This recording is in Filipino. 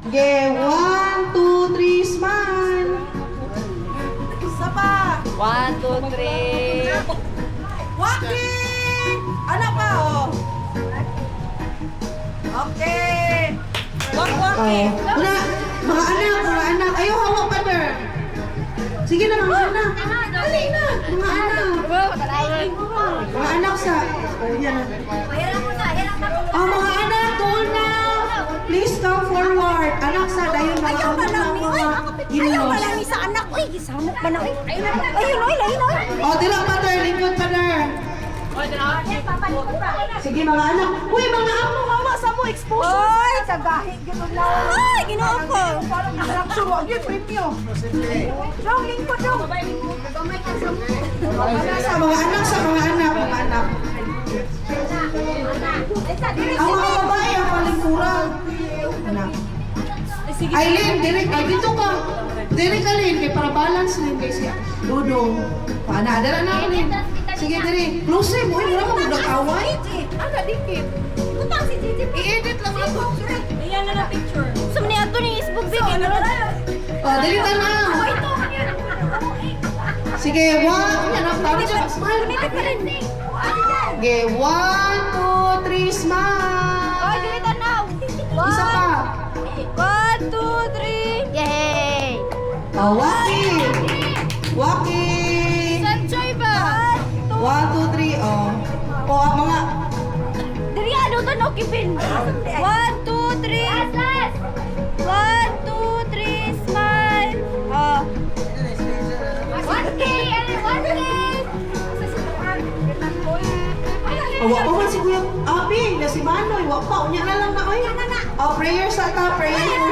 Okay, 1, 2, 3, smile. Isa pa. 1, 2, 3. Walking! Anak pa, oh. Okay. Walking. Wala, mga anak. Ayaw hawak pa na. Sige na, mga anak. Dali na, mga anak. Mga anak sa... Oh, yan. Mga anak, doon na. Please come forward. Anak sa, dahil mga Ayaw anak ng mga Ayaw ginamos. malami sa anak. Uy, gisamok pa na. Ayun, oy. Oh, dila pa tayo, lingkod pa na. Sige mga anak. Uy, mga amo, mama, sa mo, exposure. Oy, kagahi. Ay, ginoon ko. Suruan yun, premium. Dong, lingkod dong. Sa mga anak, mga anak. Ang mga babae, ang paling kurang. Anak. Aileen, direct, ay dito ka. Direct Aileen, kay para balance rin kay siya. Dudong. Paana, dala na Aileen. Sige, direct. Close mo, wala ka magdakaway. Ada dikit. Utang si Gigi. I-edit lang ako. Ayan na picture. Sumni ato ni Facebook big. Dali ka na. Ito kanina. Sige, 1. Yan ang tawag siya. Smile. Sige, 1, 2, 3, smile. Oy, dilitan na. Isa pa. 1, 2, 3. Yay! Walking. Walking. Sanchoy ba? 1, 2, 3, oh. Oh, mga... Diri ano to no kipin? 1, 2, 3. 1, 2, 3, smile. Oh. 1K, 1K. Awa pa man si Kuya Abi, na si Manoy, wa pa, unya na lang na, oy. Oh, prayer sa ta, prayer po.